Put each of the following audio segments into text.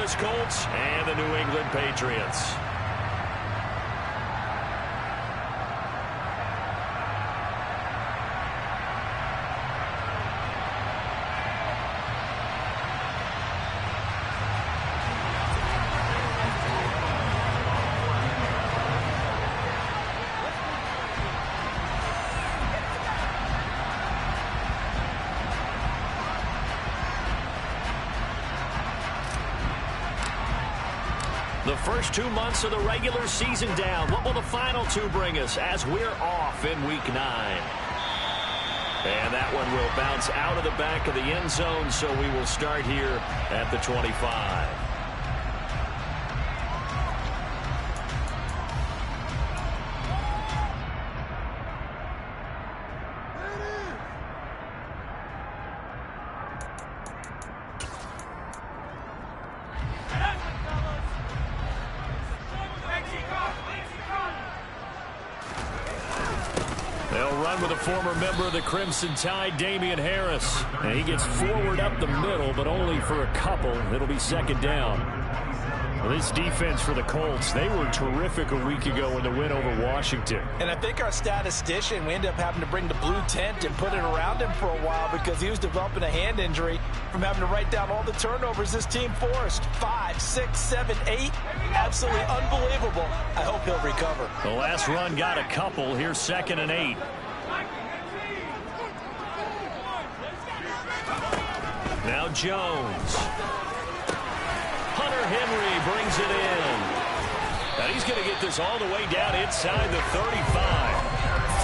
Indianapolis Colts and the New England Patriots. The first 2 months of the regular season down. What will the final two bring us as we're off in Week 9? And that one will bounce out of the back of the end zone, so we will start here at the 25. With a former member of the Crimson Tide, Damian Harris. And he gets forward up the middle, but only for a couple. It'll be second down. Well, this defense for the Colts, they were terrific a week ago in the win over Washington. And I think our statistician, we ended up having to bring the blue tent and put it around him for a while because he was developing a hand injury from having to write down all the turnovers this team forced. 5, 6, 7, 8. Absolutely unbelievable. I hope he'll recover. The last run got a couple. Here's 2nd and 8. Now Jones. Hunter Henry brings it in. And he's going to get this all the way down inside the 35.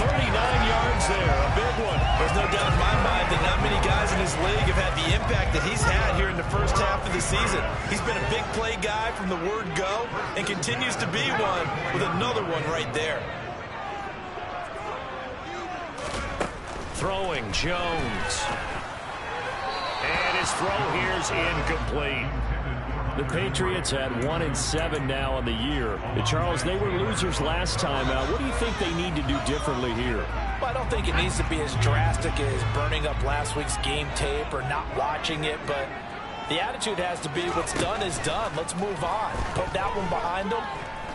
39 yards there, a big one. There's no doubt in my mind that not many guys in this league have had the impact that he's had here in the first half of the season. He's been a big play guy from the word go and continues to be one with another one right there. Throwing Jones. And his throw here's incomplete. The Patriots had 1-7 now on the year. Charles, they were losers last time out. What do you think they need to do differently here? Well, I don't think it needs to be as drastic as burning up last week's game tape or not watching it, but the attitude has to be what's done is done. Let's move on. Put that one behind them,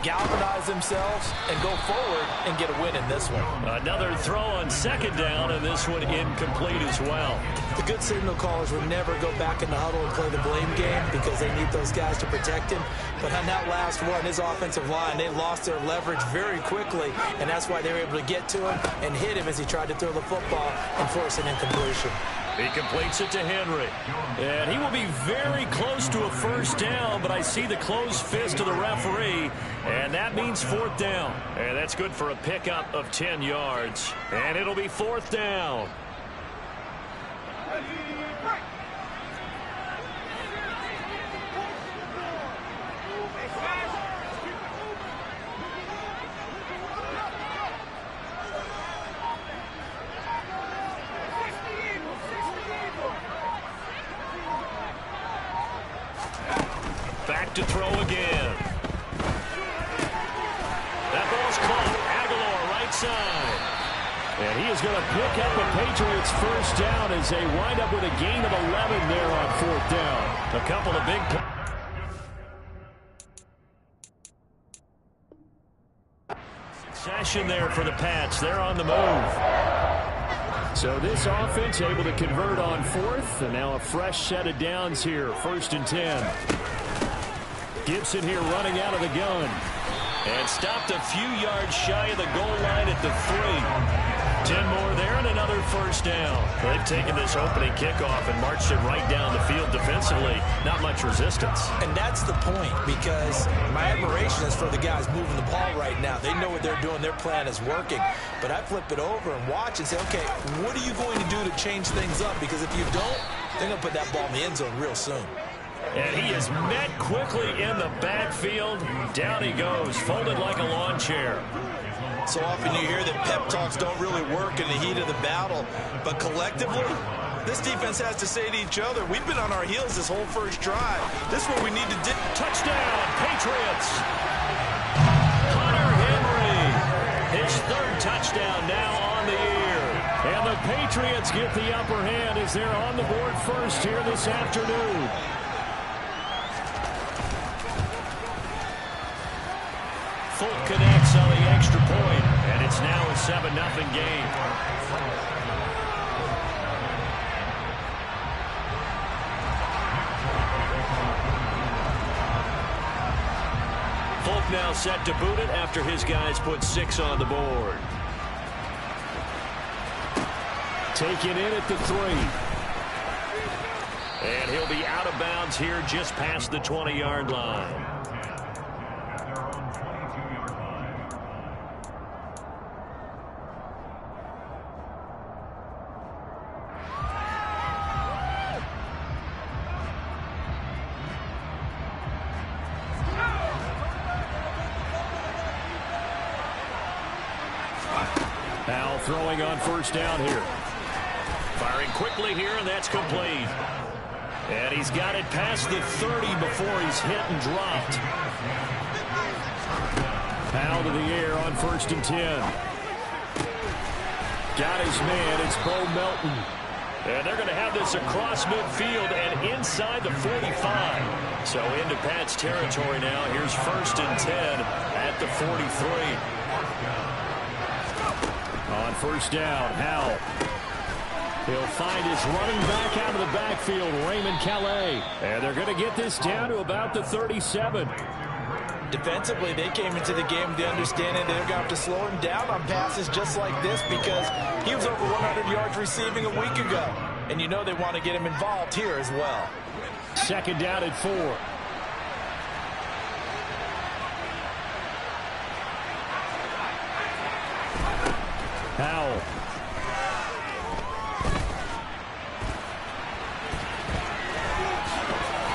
galvanize themselves, and go forward and get a win in this one. Another throw on second down, and this one incomplete as well. The good signal callers would never go back in the huddle and play the blame game because they need those guys to protect him. But on that last one, his offensive line, they lost their leverage very quickly, and that's why they were able to get to him and hit him as he tried to throw the football and force an incompletion. He completes it to Henry. And he will be very close to a first down, but I see the closed fist of the referee, and that means 4th down. And that's good for a pickup of 10 yards. And it'll be 4th down. Back to throw again. That ball's caught. Aguilar right side. And he is going to pick up a Patriots first down as they wind up with a gain of 11 there on 4th down. A couple of big succession there for the Pats. They're on the move. So this offense able to convert on 4th, and now a fresh set of downs here. 1st and 10. Gibson here running out of the gun. And stopped a few yards shy of the goal line at the 3. 10 more there and another first down. They've taken this opening kickoff and marched it right down the field defensively. Not much resistance. And that's the point, because my admiration is for the guys moving the ball right now. They know what they're doing. Their plan is working. But I flip it over and watch and say, okay, what are you going to do to change things up? Because if you don't, they're going to put that ball in the end zone real soon. And he is met quickly in the backfield. Down he goes, folded like a lawn chair. So often you hear that pep talks don't really work in the heat of the battle. But collectively, this defense has to say to each other, we've been on our heels this whole first drive. This is what we need to do. Touchdown, Patriots. Hunter Henry, his 3rd touchdown now on the year. And the Patriots get the upper hand as they're on the board first here this afternoon. Fulk connects on the extra point, and it's now a 7-0 game. Fulk now set to boot it after his guys put 6 on the board. Taken in at the 3. And he'll be out of bounds here just past the 20-yard line. Now throwing on first down here. Firing quickly here, and that's complete. And he's got it past the 30 before he's hit and dropped. Powell to the air on 1st and 10. Got his man. It's Bo Melton. And they're going to have this across midfield and inside the 45. So into Pat's territory now. Here's 1st and 10 at the 43. On first down, Howell. He'll find his running back out of the backfield, Raymond Calais. And they're going to get this down to about the 37. Defensively, they came into the game with the understanding they're going to have to slow him down on passes just like this because he was over 100 yards receiving a week ago. And you know they want to get him involved here as well. 2nd down at 4. Howell.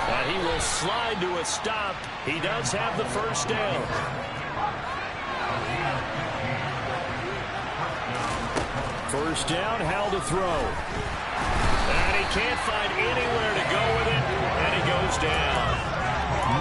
And he will slide to a stop. He does have the first down. First down, Howell to throw. And he can't find anywhere to go with it, and he goes down.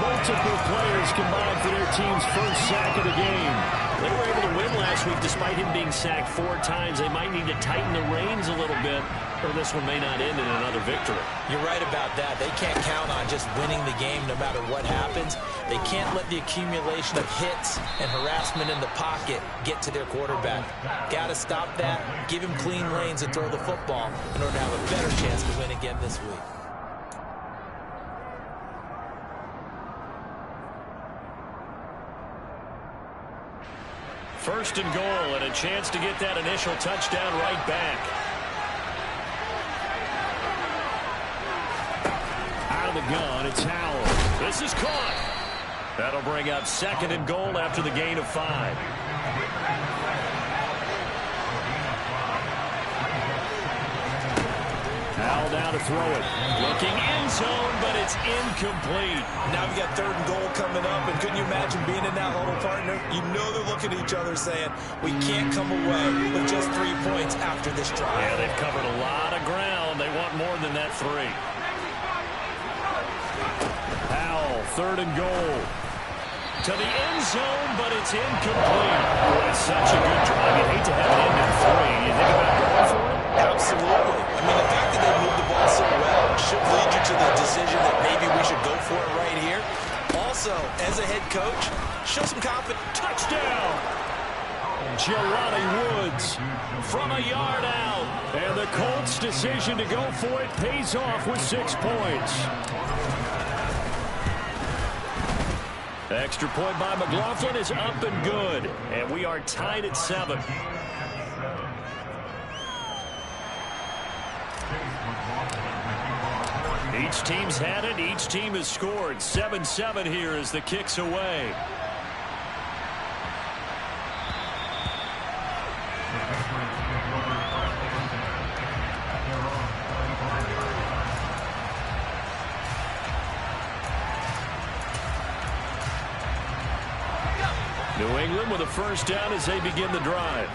Multiple players combined for their team's first sack of the game. They were able to win last week despite him being sacked 4 times. They might need to tighten the reins a little bit, or this one may not end in another victory. You're right about that. They can't count on just winning the game no matter what happens. They can't let the accumulation of hits and harassment in the pocket get to their quarterback. Got to stop that, give him clean lanes and throw the football in order to have a better chance to win again this week. First and goal, and a chance to get that initial touchdown right back. Out of the gun, it's Howell. This is caught. That'll bring up 2nd and goal after the gain of 5. Howell down to throw it. Looking end zone, but it's incomplete. Now we've got 3rd and goal coming up, and couldn't you imagine being in that huddle, partner? You know they're looking at each other saying, we can't come away with just 3 points after this drive. Yeah, they've covered a lot of ground. They want more than that 3. Howell, 3rd and goal. To the end zone, but it's incomplete. Boy, it's such a good drive. You'd hate to have it end in 3. You think about going for it? Absolutely. I mean, the fact that they moved the ball so well should lead you to the decision that maybe we should go for it right here. Also, as a head coach, show some confidence. Touchdown! Jelani Woods from a yard out. And the Colts' decision to go for it pays off with 6 points. Extra point by McLaughlin is up and good. And we are tied at 7. Each team's had it. Each team has scored. 7-7 here as the kick's away. New England with a first down as they begin the drive.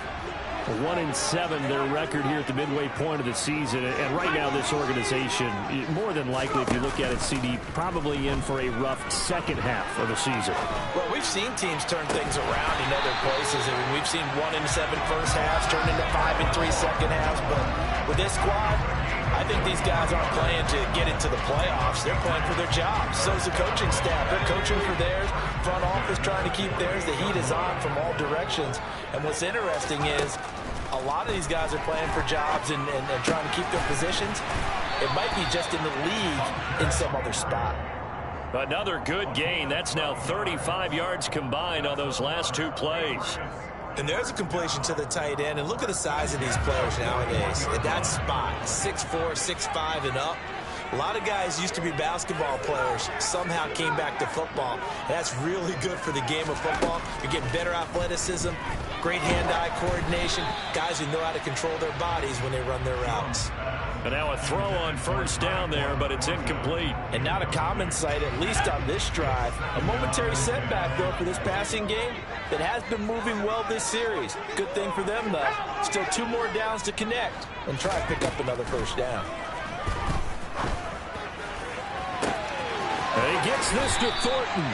1-7 their record here at the midway point of the season, and right now this organization, more than likely if you look at it, CD, probably in for a rough second half of the season. Well, we've seen teams turn things around in other places. I mean, we've seen 1-7 first halves turn into 5-3 second halves, but with this squad, I think these guys aren't playing to get into the playoffs. They're playing for their jobs. So's the coaching staff. They're coaching for theirs. Front office trying to keep theirs. The heat is on from all directions. And what's interesting is a lot of these guys are playing for jobs and trying to keep their positions. It might be just in the league in some other spot. Another good gain. That's now 35 yards combined on those last two plays. And there's a completion to the tight end. And look at the size of these players nowadays. At that spot, 6'4", 6'5", and up. A lot of guys used to be basketball players, somehow came back to football. And that's really good for the game of football. You're getting better athleticism, great hand-eye coordination, guys who know how to control their bodies when they run their routes. And now a throw on first down there, but it's incomplete. And not a common sight, at least on this drive. A momentary setback, though, for this passing game that has been moving well this series. Good thing for them, though. Still 2 more downs to connect and try to pick up another first down. He gets this to Thornton.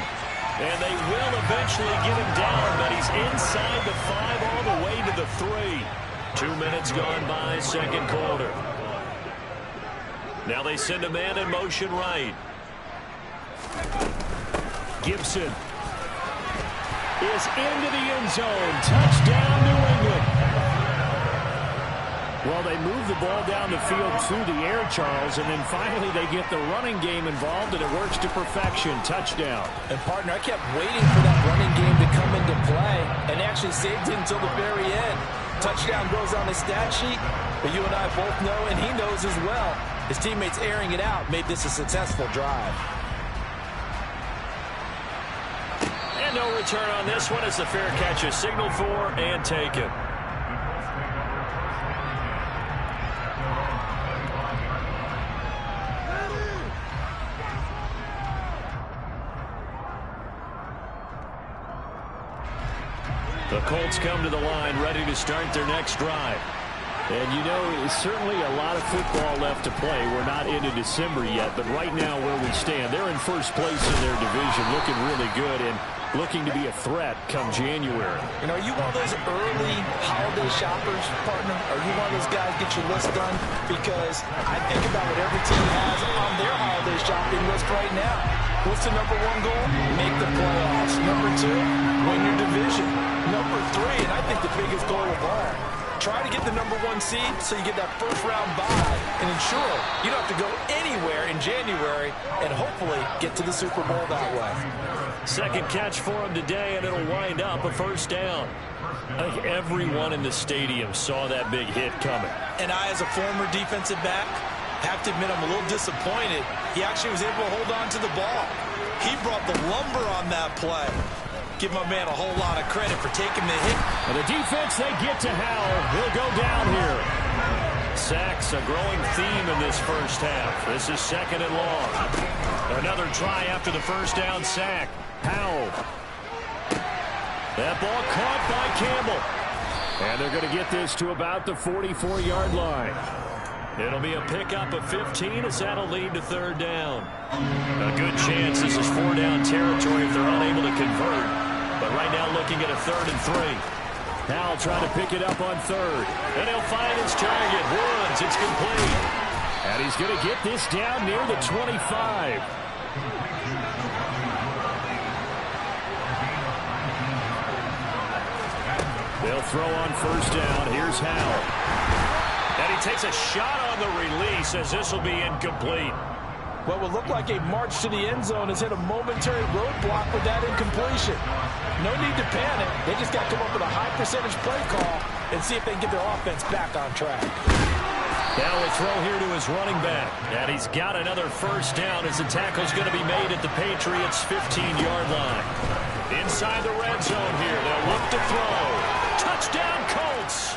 And they will eventually get him down, but he's inside the 5 all the way to the 3. 2 minutes gone by, second quarter. Now they send a man in motion right. Gibson is into the end zone. Touchdown, New England. Well, they move the ball down the field through the air, Charles, and then finally they get the running game involved, and it works to perfection. Touchdown. And, partner, I kept waiting for that running game to come into play and actually saved it until the very end. Touchdown goes on the stat sheet, but you and I both know, and he knows as well, his teammates airing it out made this a successful drive. And no return on this one as the fair catch is signaled for and taken. The Colts come to the line ready to start their next drive. And, you know, certainly a lot of football left to play. We're not into December yet, but right now where we stand, they're in first place in their division, looking really good and looking to be a threat come January. And are you one of those early holiday shoppers, partner? Are you one of those guys get your list done? Because I think about what every team has on their holiday shopping list right now. What's the number 1 goal? Make the playoffs. Number 2, win your division. Number 3, and I think the biggest goal of all, try to get the number 1 seed so you get that first round bye and ensure you don't have to go anywhere in January and hopefully get to the Super Bowl that way. Second catch for him today, and it'll wind up a first down. I think everyone in the stadium saw that big hit coming. And I, as a former defensive back, have to admit I'm a little disappointed. He actually was able to hold on to the ball. He brought the lumber on that play. Give my man a whole lot of credit for taking the hit. And the defense, they get to Howell. He'll go down here. Sacks, a growing theme in this first half. This is second and long. Another try after the first down sack. Howell. That ball caught by Campbell. And they're going to get this to about the 44-yard line. It'll be a pickup of 15 as that'll lead to third down. A good chance this is 4-down territory if they're unable to convert. But right now looking at a 3rd and 3. Howell trying to pick it up on 3rd. And he'll find his target. Woods, it's complete. And he's going to get this down near the 25. They'll throw on first down. Here's Howell. And he takes a shot on the release as this will be incomplete. What would look like a march to the end zone has hit a momentary roadblock with that incompletion. No need to panic. They just got to come up with a high percentage play call and see if they can get their offense back on track. Now a throw here to his running back. And he's got another first down as the tackle's going to be made at the Patriots' 15-yard line. Inside the red zone here. They'll look to throw. Touchdown, Colts!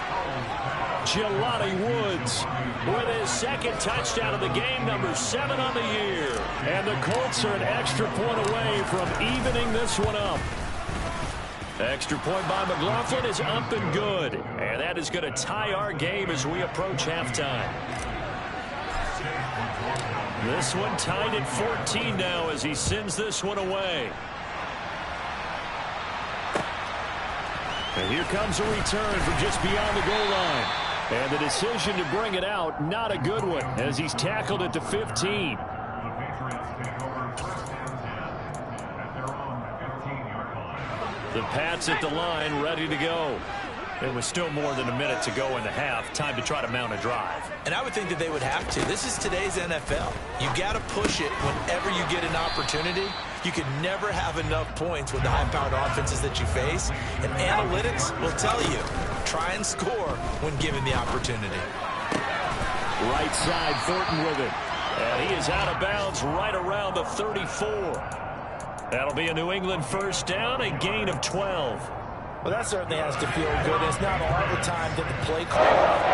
Jelani Woods with his second touchdown of the game, number 7 on the year. And the Colts are an extra point away from evening this one up. Extra point by McLaughlin is up and good. And that is going to tie our game as we approach halftime. This one tied at 14 now as he sends this one away. And here comes a return from just beyond the goal line. And the decision to bring it out, not a good one, as he's tackled at the 15. The Pats at the line, ready to go. It was still more than a minute to go in the half. Time to try to mount a drive. And I would think that they would have to. This is today's NFL. You got to push it whenever you get an opportunity. You can never have enough points with the high-powered offenses that you face. And analytics will tell you, try and score when given the opportunity. Right side, Thornton with it. And he is out of bounds right around the 34. That'll be a New England first down, a gain of 12. Well, that certainly has to feel good. It's not all the time that the play caller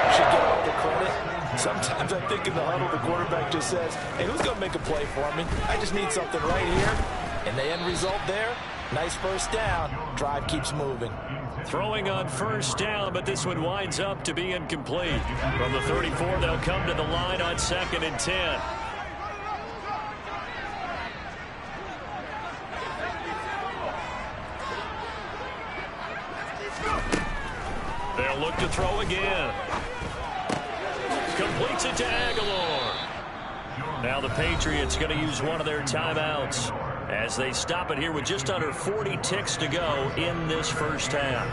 should get all the credit. Sometimes I think in the huddle, the quarterback just says, hey, who's going to make a play for me? I just need something right here. And the end result there, nice first down. Drive keeps moving. Throwing on first down, but this one winds up to be incomplete. From the 34, they'll come to the line on 2nd and 10. They'll look to throw again. Completes it to Aguilar. Now the Patriots going to use one of their timeouts as they stop it here with just under 40 ticks to go in this first half.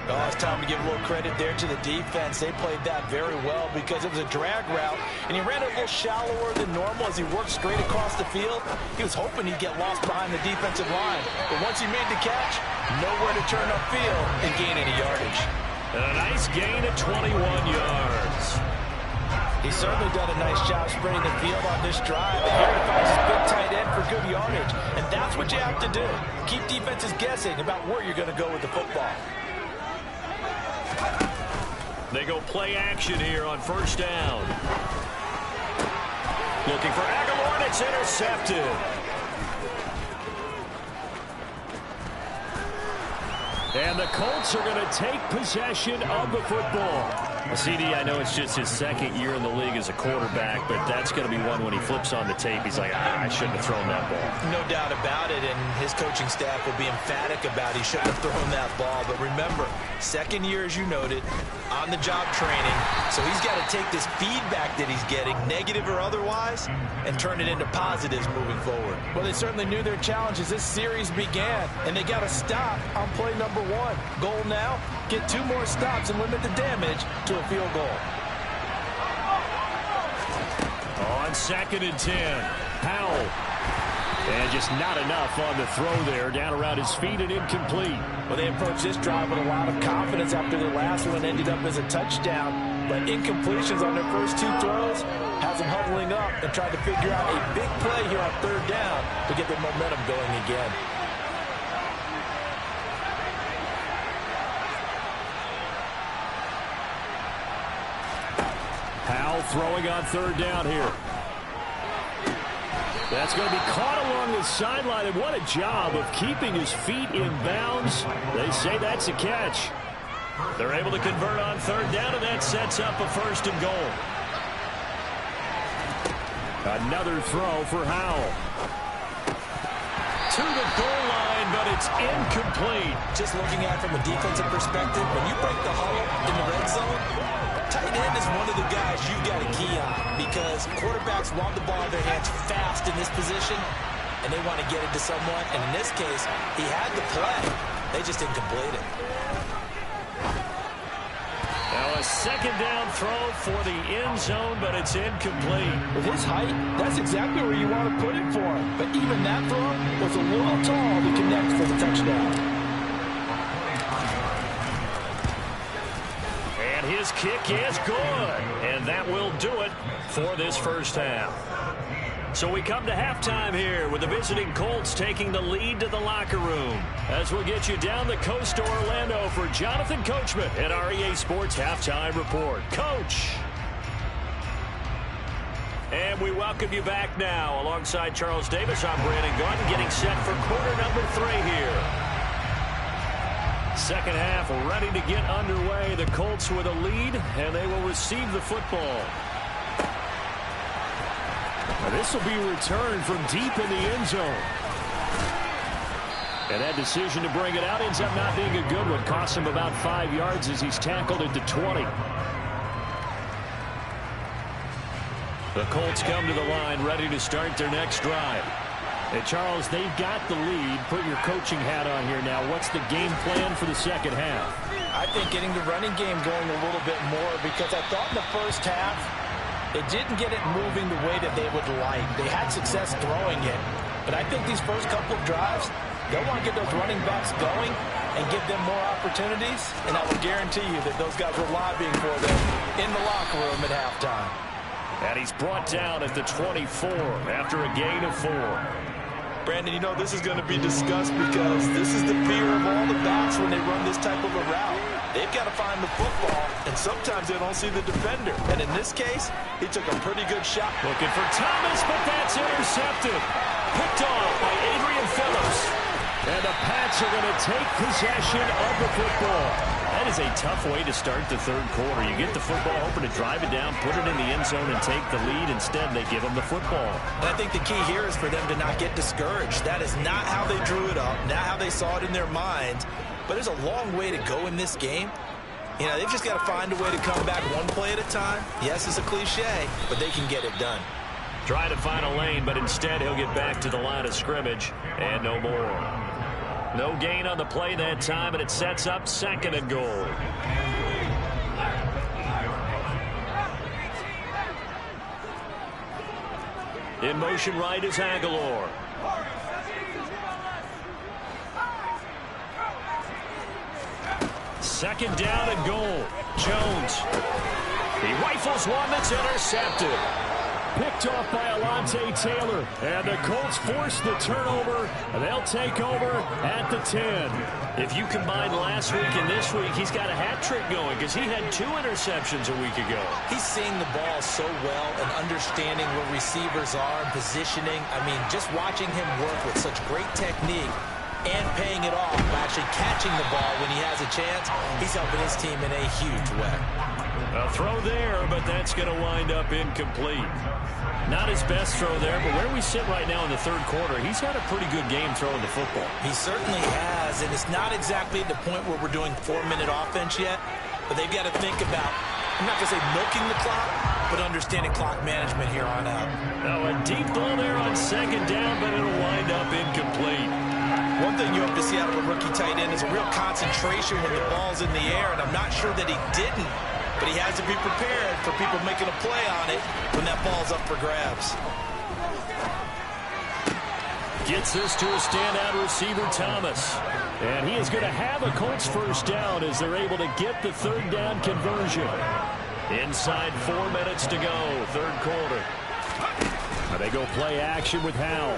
Oh, it's time to give a little credit there to the defense. They played that very well because it was a drag route, and he ran it a little shallower than normal as he worked straight across the field. He was hoping he'd get lost behind the defensive line, but once he made the catch, nowhere to turn upfield and gain any yardage. And a nice gain of 21 yards. He's certainly done a nice job spreading the field on this drive. And here he finds his big tight end for good yardage. And that's what you have to do. Keep defenses guessing about where you're going to go with the football. They go play action here on first down. Looking for Aguilar, and it's intercepted. And the Colts are going to take possession of the football. CD, I know it's just his second year in the league as a quarterback, but that's going to be one when he flips on the tape. He's like, I shouldn't have thrown that ball. No doubt about it, and his coaching staff will be emphatic about he shouldn't have thrown that ball. But remember, second year, as you noted, on-the-job training. So he's got to take this feedback that he's getting, negative or otherwise, and turn it into positives moving forward. Well, they certainly knew their challenge as this series began, and they got to stop on play number 1. Goal now, get 2 more stops and limit the damage to a field goal. On 2nd and 10, Howell. And just not enough on the throw there, down around his feet and incomplete. Well, they approached this drive with a lot of confidence after the last one ended up as a touchdown. But incompletions on their first 2 throws has them huddling up and trying to figure out a big play here on 3rd down to get their momentum going again. Howell throwing on 3rd down here. That's going to be caught along the sideline, and what a job of keeping his feet in bounds. They say that's a catch. They're able to convert on 3rd down, and that sets up a 1st and goal. Another throw for Howell. To the goal line, but it's incomplete. Just looking at it from a defensive perspective, when you break the huddle in the red zone, tight end is one of the guys you've got to key on because quarterbacks want the ball in their hands fast in this position, and they want to get it to someone. And in this case, he had the play. They just didn't complete it. Now a 2nd down throw for the end zone, but it's incomplete. With his height, that's exactly where you want to put it for him. But even that throw was a little tall to connect for the touchdown. His kick is good, and that will do it for this first half. So we come to halftime here with the visiting Colts taking the lead to the locker room. As we'll get you down the coast to Orlando for Jonathan Coachman at our EA Sports Halftime Report. Coach! And we welcome you back now. Alongside Charles Davis, I'm Brandon Gunn, getting set for quarter number 3 here. Second half ready to get underway. The Colts with a lead, and they will receive the football. Now this will be returned from deep in the end zone. And that decision to bring it out ends up not being a good one. Costs him about 5 yards as he's tackled at the 20. The Colts come to the line ready to start their next drive. Hey, Charles, they've got the lead. Put your coaching hat on here now. What's the game plan for the second half? I think getting the running game going a little bit more, because I thought in the first half they didn't get it moving the way that they would like. They had success throwing it. But I think these first couple of drives, they'll want to get those running backs going and give them more opportunities. And I will guarantee you that those guys were lobbying for them in the locker room at halftime. And he's brought down at the 24 after a gain of 4. Brandon, you know, this is going to be discussed because this is the fear of all the backs when they run this type of a route. They've got to find the football, and sometimes they don't see the defender. And in this case, he took a pretty good shot. Looking for Thomas, but that's intercepted. Picked off by Adrian Phillips. And the Pats are going to take possession of the football. That is a tough way to start the third quarter. You get the football, hoping to drive it down, put it in the end zone, and take the lead. Instead, they give them the football. And I think the key here is for them to not get discouraged. That is not how they drew it up, not how they saw it in their minds. But there's a long way to go in this game. You know, they've just got to find a way to come back one play at a time. Yes, it's a cliche, but they can get it done. Try to find a lane, but instead he'll get back to the line of scrimmage, and no more. No gain on the play that time, and it sets up 2nd and goal. In motion right is Aguilar. Second down and goal. Jones. He rifles one that's intercepted. Picked off by Alontae Taylor. And the Colts force the turnover. And they'll take over at the 10. If you combine last week and this week, he's got a hat trick going because he had 2 interceptions a week ago. He's seeing the ball so well and understanding where receivers are and positioning. I mean, just watching him work with such great technique and paying it off by actually catching the ball when he has a chance, he's helping his team in a huge way. A throw there, but that's going to wind up incomplete. Not his best throw there, but where we sit right now in the third quarter, he's had a pretty good game throwing the football. He certainly has, and it's not exactly at the point where we're doing 4-minute offense yet, but they've got to think about, I'm not going to say milking the clock, but understanding clock management here on out. Now a deep ball there on 2nd down, but it'll wind up incomplete. One thing you have to see out of a rookie tight end is a real concentration when the ball's in the air, and I'm not sure that he didn't, but he has to be prepared for people making a play on it when that ball's up for grabs. Gets this to a standout receiver, Thomas. And he is going to have a Colts first down as they're able to get the 3rd down conversion. Inside 4 minutes to go, third quarter. And they go play action with Howell.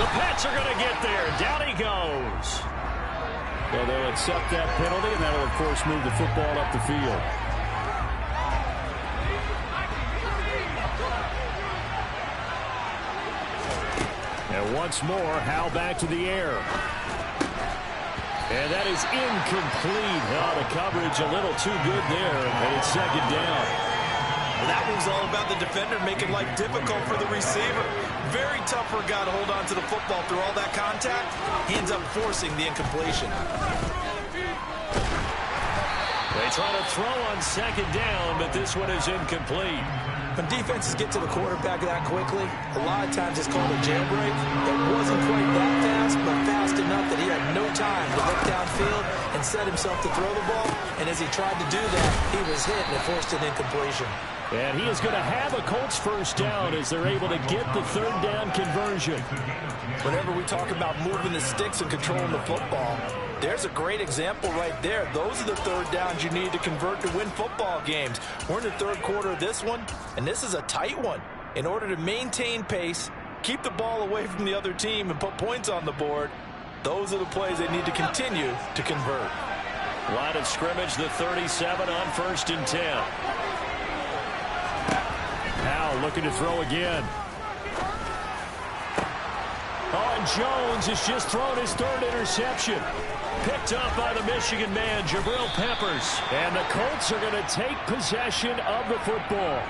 The Pats are going to get there. Down he goes. Well, they'll accept that penalty, and that'll, of course, move the football up the field. And once more, Howell back to the air. And that is incomplete. Oh, the coverage a little too good there, and it's 2nd down. And that was all about the defender making life difficult for the receiver. Very tough for a guy to hold on to the football through all that contact. He ends up forcing the incompletion. They try to throw on 2nd down, but this one is incomplete. When defenses get to the quarterback that quickly, a lot of times it's called a jailbreak. It wasn't quite that fast, but fast enough that he had no time to look downfield and set himself to throw the ball. And as he tried to do that, he was hit and it forced an incompletion. And he is going to have a Colts first down as they're able to get the 3rd down conversion. Whenever we talk about moving the sticks and controlling the football, there's a great example right there. Those are the 3rd downs you need to convert to win football games. We're in the third quarter of this one, and this is a tight one. In order to maintain pace, keep the ball away from the other team, and put points on the board, those are the plays they need to continue to convert. Line of scrimmage, the 37 on 1st and 10. Howell looking to throw again. Oh, and Jones has just thrown his 3rd interception. Picked up by the Michigan man, Jabril Peppers. And the Colts are going to take possession of the football.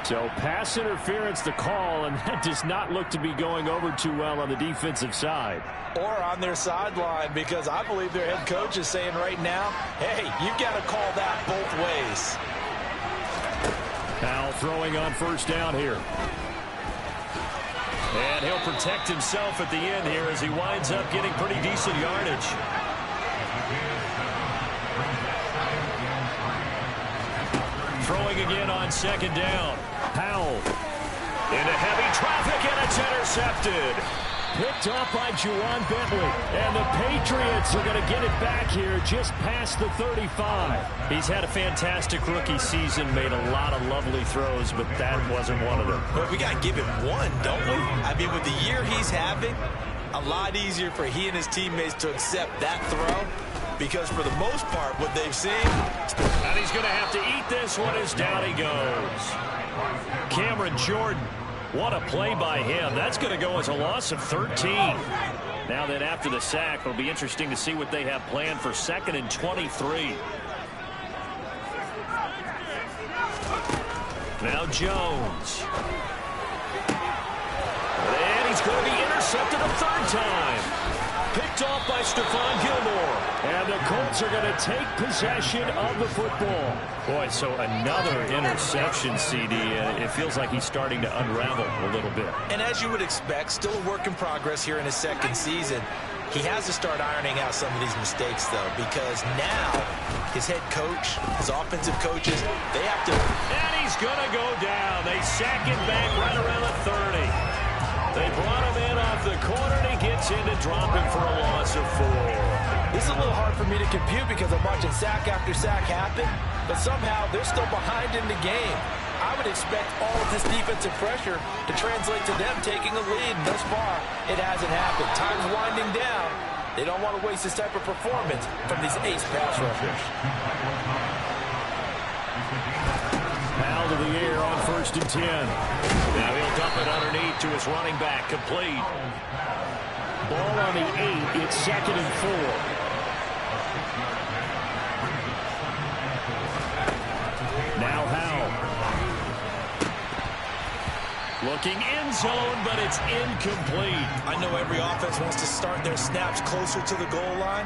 So pass interference the call, and that does not look to be going over too well on the defensive side. Or on their sideline, because I believe their head coach is saying right now, hey, you've got to call that both ways. Now throwing on first down here. And he'll protect himself at the end here as he winds up getting pretty decent yardage. Throwing again on second down. Powell into heavy traffic, and it's intercepted. Picked off by Juwan Bentley. And the Patriots are going to get it back here just past the 35. He's had a fantastic rookie season, made a lot of lovely throws, but that wasn't one of them. But we got to give him one, don't we? I mean, with the year he's having, a lot easier for he and his teammates to accept that throw, because for the most part, what they've seen... And he's going to have to eat this one as down he goes. Cameron Jordan. What a play by him. That's going to go as a loss of 13. Now then, after the sack, it'll be interesting to see what they have planned for 2nd and 23. Now Jones. And he's going to be intercepted a third time. Picked off by Stephon Gilmore. And the Colts are going to take possession of the football. Boy, so another interception, CD. It feels like he's starting to unravel a little bit. And as you would expect, still a work in progress here in his second season. He has to start ironing out some of these mistakes, though, because now his head coach, his offensive coaches, they have to... And he's going to go down. They sack him back right around the 30. They brought him in off the corner, and he gets in to drop him for a loss of 4. This is a little hard for me to compute because I'm watching sack after sack happen, but somehow they're still behind in the game. I would expect all of this defensive pressure to translate to them taking a lead. Thus far, it hasn't happened. Time's winding down. They don't want to waste this type of performance from these ace pass rushers. Powell to the air on 1st and 10. Now he'll dump it underneath to his running back, complete. Ball on the 8. It's 2nd and 4. Now Howell. Looking end zone, but it's incomplete. I know every offense wants to start their snaps closer to the goal line,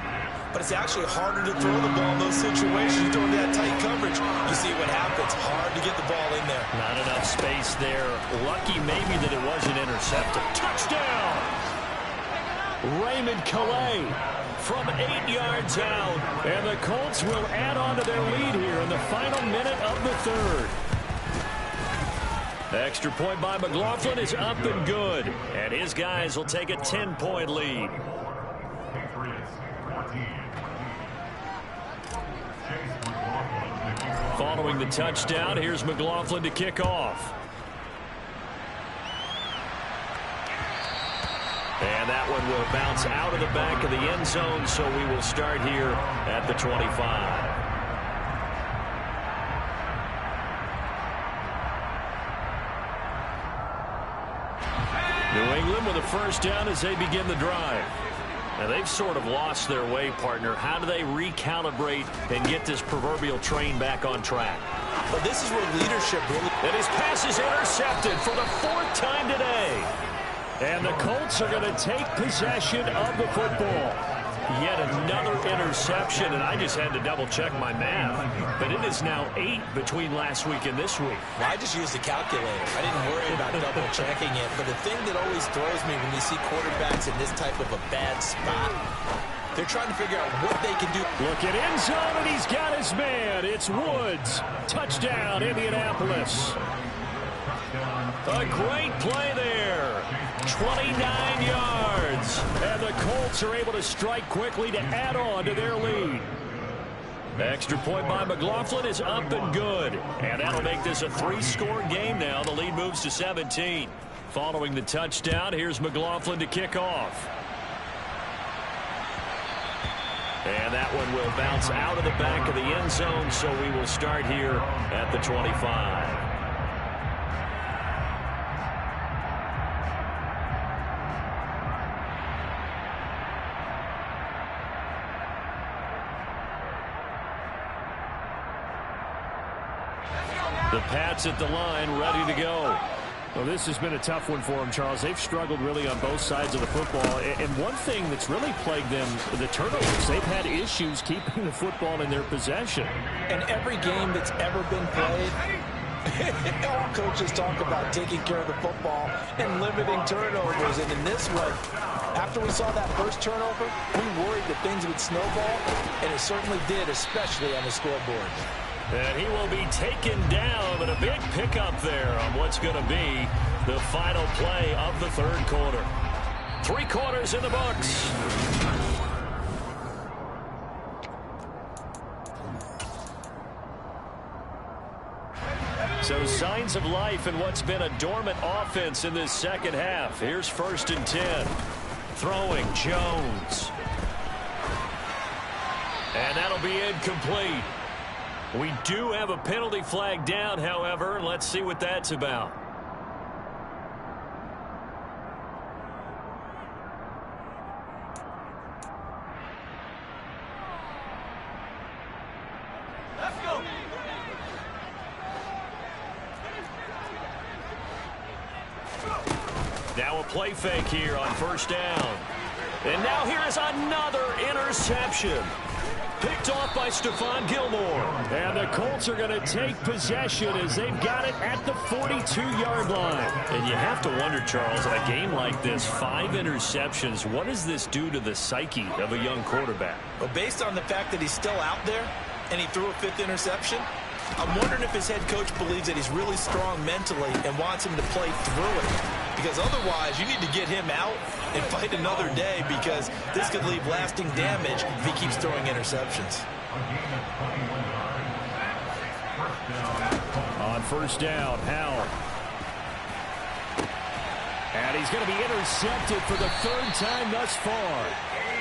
but it's actually harder to throw the ball in those situations during that tight coverage. You see what happens. Hard to get the ball in there. Not enough space there. Lucky maybe that it wasn't intercepted. Touchdown! Raymond Calais from 8 yards out. And the Colts will add on to their lead here in the final minute of the third. The extra point by McLaughlin is up and good. And his guys will take a 10-point lead. Following the touchdown, here's McLaughlin to kick off. And that one will bounce out of the back of the end zone, so we will start here at the 25. New England with a first down as they begin the drive. Now, they've sort of lost their way, partner. How do they recalibrate and get this proverbial train back on track? But this is where leadership really... And his pass is intercepted for the 4th time today. And the Colts are going to take possession of the football. Yet another interception, and I just had to double-check my math. But it is now 8 between last week and this week. Well, I just used a calculator. I didn't worry about double-checking it. But the thing that always throws me when you see quarterbacks in this type of a bad spot, they're trying to figure out what they can do. Look at end zone, and he's got his man. It's Woods. Touchdown, Indianapolis. A great play there. 29 yards. And the Colts are able to strike quickly to add on to their lead. The extra point by McLaughlin is up and good. And that'll make this a 3-score game now. The lead moves to 17. Following the touchdown, here's McLaughlin to kick off. And that one will bounce out of the back of the end zone, so we will start here at the 25. The Pats at the line, ready to go. Well, this has been a tough one for them, Charles. They've struggled really on both sides of the football. And one thing that's really plagued them, the turnovers. They've had issues keeping the football in their possession. And every game that's ever been played, All coaches talk about taking care of the football and limiting turnovers. And in this one, after we saw that first turnover, we worried that things would snowball, and it certainly did, especially on the scoreboard. And he will be taken down, but a big pickup there on what's going to be the final play of the third quarter. 3 quarters in the books. So signs of life in what's been a dormant offense in this second half. Here's 1st and 10. Throwing Jones. And that'll be incomplete. We do have a penalty flag down, however. Let's see what that's about. Let's go. Now a play fake here on 1st down. And now here is another interception. Picked off by Stephon Gilmore. And the Colts are going to take possession as they've got it at the 42-yard line. And you have to wonder, Charles, in a game like this, 5 interceptions, what does this do to the psyche of a young quarterback? Well, based on the fact that he's still out there and he threw a 5th interception, I'm wondering if his head coach believes that he's really strong mentally and wants him to play through it. Because otherwise, you need to get him out and fight another day, because this could leave lasting damage if he keeps throwing interceptions. On 1st down, Howell. And he's going to be intercepted for the 3rd time thus far.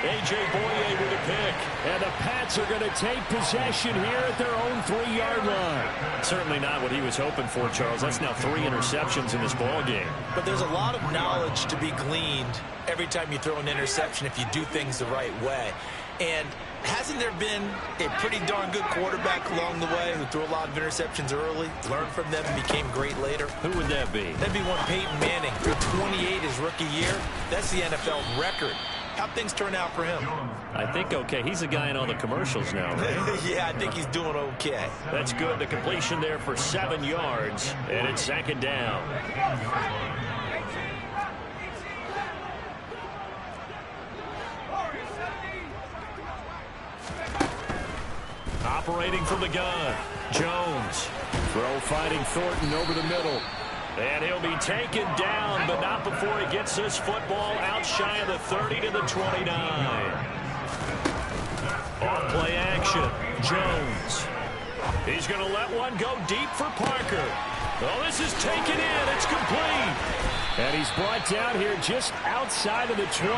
A.J. Boye with a pick. And the Pats are going to take possession here at their own 3-yard line. Certainly not what he was hoping for, Charles. That's now 3 interceptions in this ball game. But there's a lot of knowledge to be gleaned every time you throw an interception if you do things the right way. And hasn't there been a pretty darn good quarterback along the way who threw a lot of interceptions early, learned from them, and became great later? Who would that be? That'd be one Peyton Manning. Threw 28 his rookie year. That's the NFL record. How'd things turn out for him? I think okay. He's a guy in all the commercials now, right? Yeah, I think he's doing okay. That's good. The completion there for 7 yards, and it's 2nd down. Operating from the gun, Jones. Throw fighting Thornton over the middle. And he'll be taken down, but not before he gets this football out shy of the 30 to the 29. Off play action, Jones. He's going to let one go deep for Parker. Oh, this is taken in. It's complete. And he's brought down here just outside of the 20.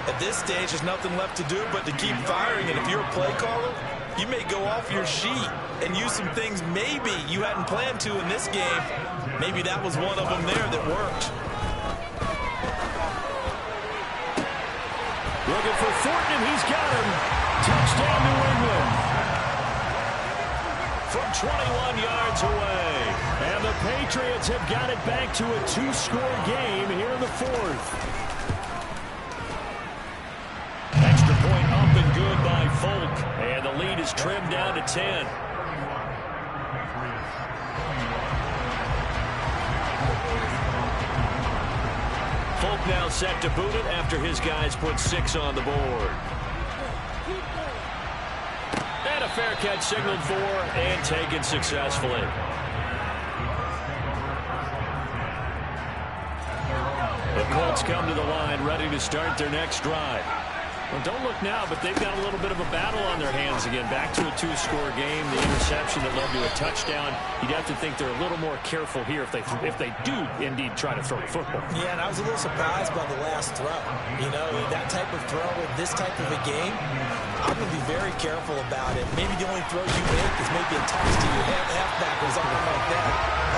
At this stage, there's nothing left to do but to keep firing. And if you're a play caller, you may go off your sheet and use some things maybe you hadn't planned to in this game. Maybe that was one of them there that worked. Looking for Thornton, and he's got him. Touchdown, New England. From 21 yards away. And the Patriots have got it back to a 2-score game here in the 4th. Extra point up and good by Folk. And the lead is trimmed down to 10. Folk now set to boot it after his guys put 6 on the board. And a fair catch signaled for and taken successfully. The Colts come to the line ready to start their next drive. Well, don't look now, but they've got a little bit of a battle on their hands again. Back to a 2-score game. The interception that led to a touchdown. You'd have to think they're a little more careful here if they do indeed try to throw the football. Yeah, and I was a little surprised by the last throw. You know, that type of throw in this type of a game, I'm going to be very careful about it. Maybe the only throw you make is maybe a touch to your halfback or something like that.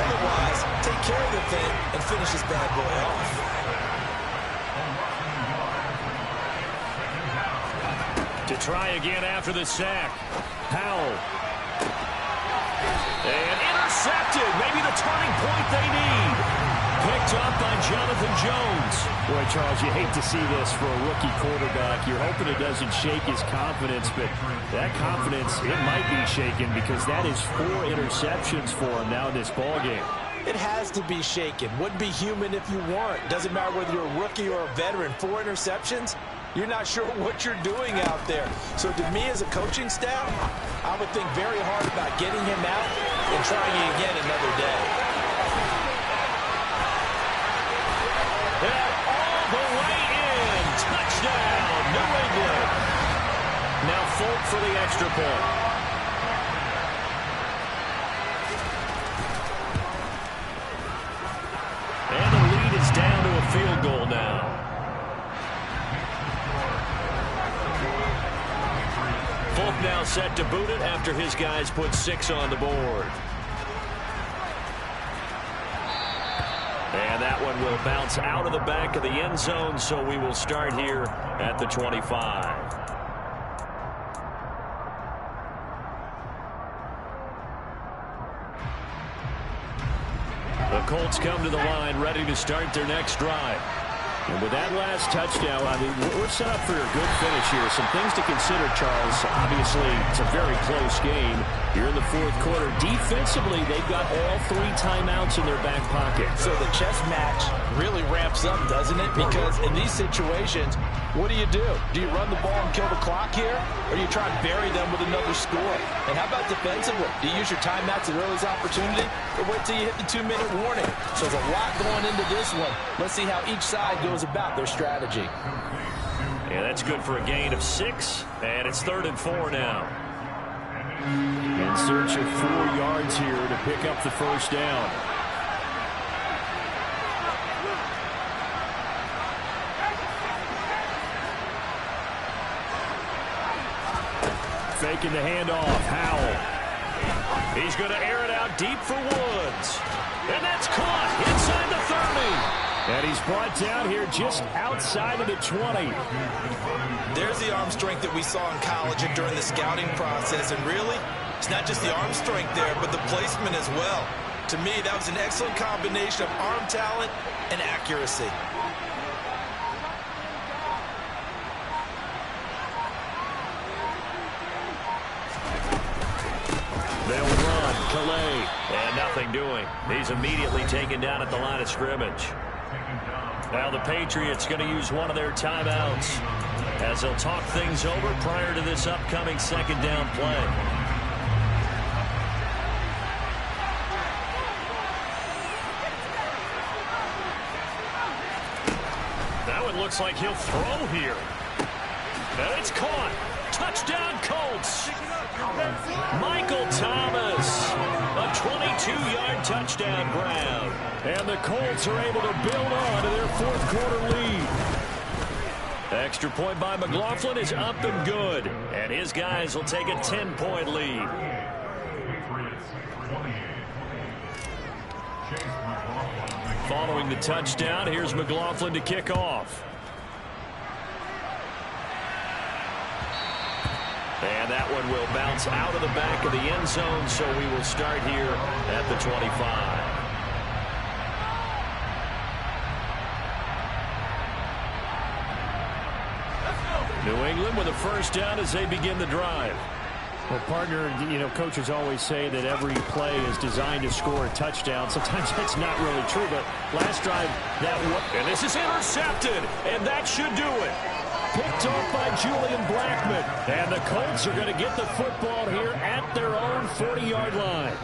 Otherwise, take care of the thing and finish this bad boy off. To try again after the sack. Howell. And intercepted. Maybe the turning point they need. picked up by Jonathan Jones. Boy, Charles, you hate to see this for a rookie quarterback. You're hoping it doesn't shake his confidence, but that confidence, it might be shaken because that is 4 interceptions for him now in this ballgame. It has to be shaken. Wouldn't be human if you weren't. Doesn't matter whether you're a rookie or a veteran. 4 interceptions, you're not sure what you're doing out there. So to me as a coaching staff, I would think very hard about getting him out and trying it again another day. All the way in. Touchdown, New England. Now Folk for the extra point. And the lead is down to a field goal now. Folk now set to boot it after his guys put 6 on the board. And that one will bounce out of the back of the end zone, so we will start here at the 25. The Colts come to the line, ready to start their next drive. And with that last touchdown, I mean, we're set up for a good finish here. Some things to consider, Charles. Obviously, it's a very close game. You're in the 4th quarter. Defensively, they've got all 3 timeouts in their back pocket. So the chess match really ramps up, doesn't it? Because in these situations, what do? Do you run the ball and kill the clock here? Or do you try and bury them with another score? And how about defensively? Do you use your timeouts at earliest opportunity? Or wait till you hit the 2-minute warning? So there's a lot going into this one. Let's see how each side goes about their strategy. Yeah, that's good for a gain of 6. And it's 3rd and 4 now. In search of 4 yards here to pick up the first down. Faking the handoff. Howell. He's going to air it out deep for Woods. And that's caught inside the 30. And he's brought down here just outside of the 20. There's the arm strength that we saw in college and during the scouting process. And really, it's not just the arm strength there, but the placement as well. To me, that was an excellent combination of arm talent and accuracy. They'll run. Calais. And nothing doing. He's immediately taken down at the line of scrimmage. Now the Patriots going to use one of their timeouts as they'll talk things over prior to this upcoming 2nd down play. That one looks like he'll throw here. And it's caught. Touchdown Colts. Michael Thomas. A 22-yard touchdown grab. And the Colts are able to build on to their 4th quarter lead. Extra point by McLaughlin is up and good. And his guys will take a 10-point lead. Following the touchdown, here's McLaughlin to kick off. And that one will bounce out of the back of the end zone, so we will start here at the 25. New England with a first down as they begin the drive. Well, partner, you know, coaches always say that every play is designed to score a touchdown. Sometimes that's not really true, but last drive, that one. And this is intercepted, and that should do it. Picked off by Julian Blackmon. And the Colts are going to get the football here at their own 40-yard line.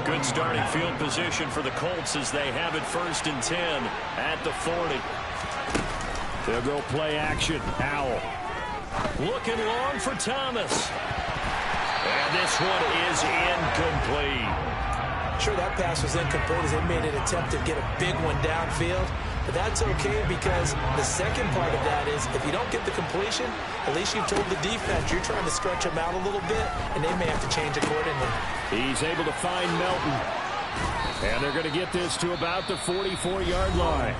Good starting field position for the Colts as they have it 1st and 10 at the 40. They'll go play action. Howell. Looking long for Thomas. And this one is incomplete. Sure, that pass was incomplete as they made an attempt to get a big one downfield. But that's okay because the second part of that is if you don't get the completion, at least you've told the defense you're trying to stretch them out a little bit, and they may have to change accordingly. He's able to find Melton. And they're going to get this to about the 44-yard line.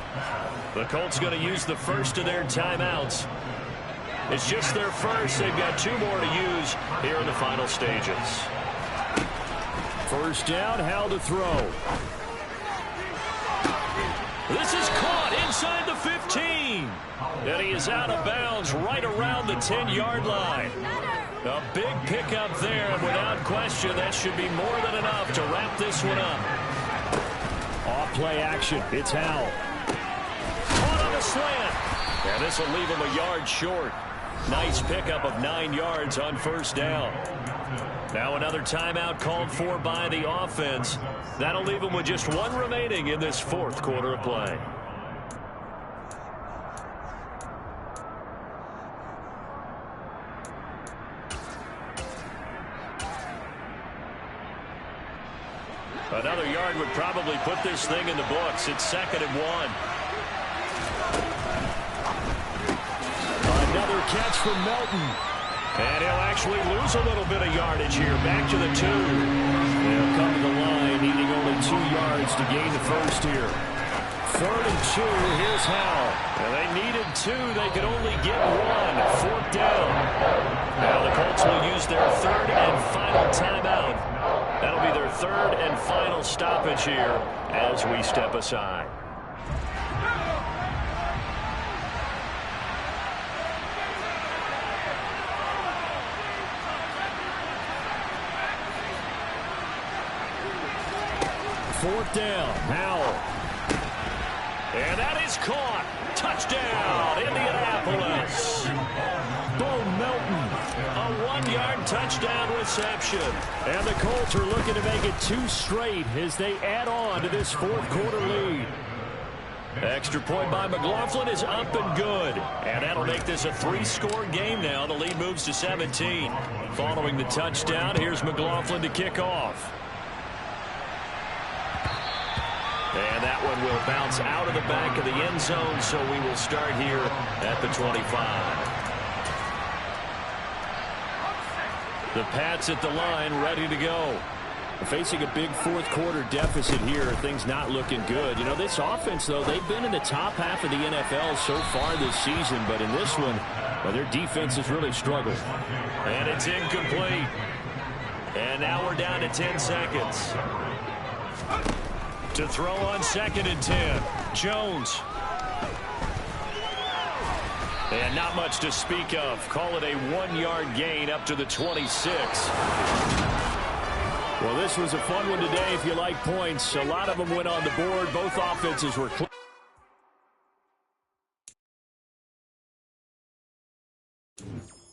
The Colts going to use the first of their timeouts. It's just their first. They've got 2 more to use here in the final stages. First down, Howell to throw. This is caught inside the 15. And he is out of bounds right around the 10-yard line. A big pickup there, and without question, that should be more than enough to wrap this one up. Off-play action. It's Howell. Caught on a slant. And this will leave him a yard short. Nice pickup of 9 yards on first down. Now another timeout called for by the offense. That'll leave him with just one remaining in this fourth quarter of play. Another yard would probably put this thing in the books. It's 2nd and 1. Another catch from Melton. And he'll actually lose a little bit of yardage here. Back to the 2. They'll come to the line, needing only 2 yards to gain the first here. 3rd and 2. Here's Howell. And they needed 2. They could only get 1. 4th down. Now the Colts will use their 3rd and final timeout. That'll be their 3rd and final stoppage here as we step aside. Fourth down. Howell. And that is caught. Touchdown, Indianapolis. Bo Melton. A 1-yard touchdown reception. And the Colts are looking to make it 2 straight as they add on to this fourth quarter lead. Extra point by McLaughlin is up and good. And that'll make this a 3-score game now. The lead moves to 17. Following the touchdown, here's McLaughlin to kick off. And that one will bounce out of the back of the end zone, so we will start here at the 25. The Pats at the line, ready to go. Facing a big fourth quarter deficit here, things not looking good. You know, this offense, though, they've been in the top half of the NFL so far this season, but in this one, well, their defense has really struggled. And it's incomplete. And now we're down to 10 seconds. To throw on 2nd and 10. Jones. And not much to speak of. Call it a 1-yard gain up to the 26. Well, this was a fun one today if you like points. A lot of them went on the board. Both offenses were close.